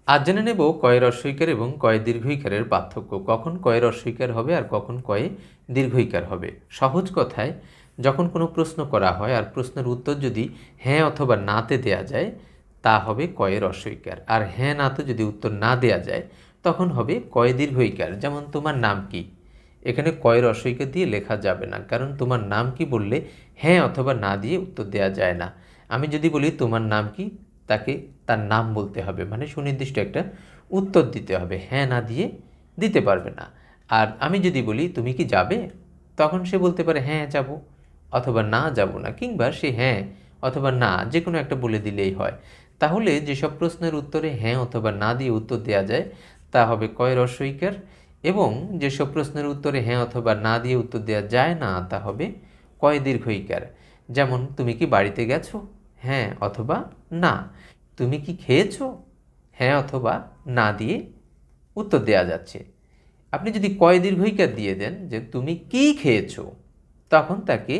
আজ জেনে নেব কয়ে হ্রস্বইকার এবং কয়ে দীর্ঘইকারের পার্থক্য। কখন কয়ে হ্রস্বইকার হবে আর কখন কয়ে দীর্ঘইকার হবে। সহজ কথায়, যখন কোনো প্রশ্ন করা হয় আর প্রশ্নের উত্তর যদি হ্যাঁ অথবা নাতে দেয়া যায়, তা হবে কয়ে হ্রস্বইকার। আর হ্যাঁ নাতে যদি উত্তর না দেয়া যায়, তখন হবে কয়ে দীর্ঘইকার। যেমন তোমার নাম কি, এখানে কয়ে হ্রস্বইকার দিয়ে লেখা যাবে না, কারণ তোমার নাম কি বললে হ্যাঁ অথবা না দিয়ে উত্তর দেওয়া যায় না। আমি যদি বলি তোমার নাম কি, তাকে তার নাম বলতে হবে, মানে সুনির্দিষ্ট একটা উত্তর দিতে হবে, হ্যাঁ না দিয়ে দিতে পারবে না। আর আমি যদি বলি তুমি কি যাবে, তখন সে বলতে পারে হ্যাঁ যাব অথবা না যাব না, কিংবা সে হ্যাঁ অথবা না যে কোনো একটা বলে দিলেই হয়। তাহলে যেসব প্রশ্নের উত্তরে হ্যাঁ অথবা না দিয়ে উত্তর দেওয়া যায় তা হবে কয় হ্রস্বইকার, এবং যেসব প্রশ্নের উত্তরে হ্যাঁ অথবা না দিয়ে উত্তর দেওয়া যায় না তা হবে কয় দীর্ঘইকার। যেমন তুমি কি বাড়িতে গেছো, হ্যাঁ অথবা না। তুমি কি খেয়েছো, হ্যাঁ অথবা না দিয়ে উত্তর দেওয়া যাচ্ছে। আপনি যদি কয় দীর্ঘইকার দিয়ে দেন যে তুমি কি খেয়েছো, তখন তাকে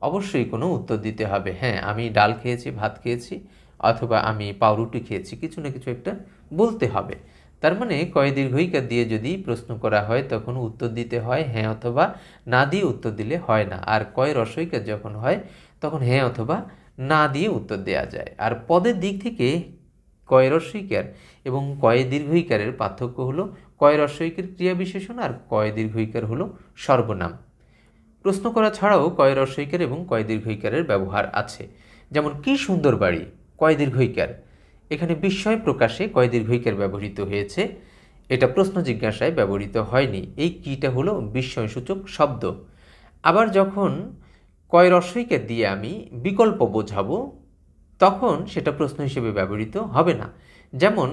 অবশ্যই কোনো উত্তর দিতে হবে, হ্যাঁ আমি ডাল খেয়েছি, ভাত খেয়েছি, অথবা আমি পাউরুটি খেয়েছি, কিছু না কিছু একটা বলতে হবে। তার মানে কয় দীর্ঘইকার দিয়ে যদি প্রশ্ন করা হয় তখন উত্তর দিতে হয় হ্যাঁ অথবা না দিয়ে উত্তর দিলে হয় না। আর কয় হ্রস্বইকার যখন হয় তখন হ্যাঁ অথবা না দিয়ে উত্তর দেওয়া যায়। আর পদের দিক থেকে কয় হ্রস্বইকার এবং কয় দীর্ঘইকারের পার্থক্য হলো কয় হ্রস্বইকার ক্রিয়া বিশেষণ আর কয় দীর্ঘইকার হলো সর্বনাম। প্রশ্ন করা ছাড়াও কয় হ্রস্বইকার এবং কয় দীর্ঘইকারের ব্যবহার আছে। যেমন কি সুন্দর বাড়ি, কয় দীর্ঘইকার। এখানে বিস্ময় প্রকাশে কয় দীর্ঘইকার ব্যবহৃত হয়েছে, এটা প্রশ্ন জিজ্ঞাসায় ব্যবহৃত হয়নি। এই কিটা হলো বিস্ময়সূচক শব্দ। আবার যখন কয় হ্রস্বইকার দিয়ে আমি বিকল্প বোঝাবো, তখন সেটা প্রশ্ন হিসেবে ব্যবহৃত হবে না। যেমন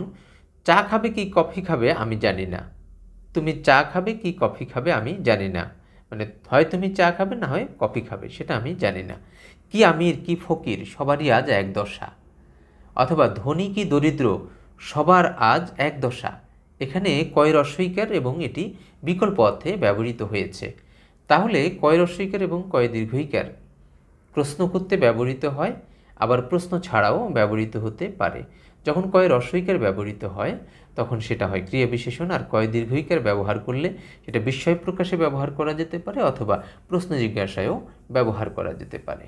চা খাবে কি কফি খাবে আমি জানি না, তুমি চা খাবে কি কফি খাবে আমি জানি না, মানে হয় তুমি চা খাবে না হয় কফি খাবে, সেটা আমি জানি না। কি আমির কি ফকির সবারই আজ এক দশা, অথবা ধনী কি দরিদ্র সবার আজ এক দশা। এখানে কয় হ্রস্বইকার এবং এটি বিকল্প অর্থে ব্যবহৃত হয়েছে। তাহলে কয় হ্রস্বইকার এবং কয় দীর্ঘইকার প্রশ্ন করতে ব্যবহৃত হয়, আবার প্রশ্ন ছাড়াও ব্যবহৃত হতে পারে। যখন কয় হ্রস্বইকার ব্যবহৃত হয় তখন সেটা হয় ক্রিয়া বিশেষণ, আর কয় দীর্ঘইকার ব্যবহার করলে সেটা বিস্ময় প্রকাশে ব্যবহার করা যেতে পারে অথবা প্রশ্ন জিজ্ঞাসায়ও ব্যবহার করা যেতে পারে।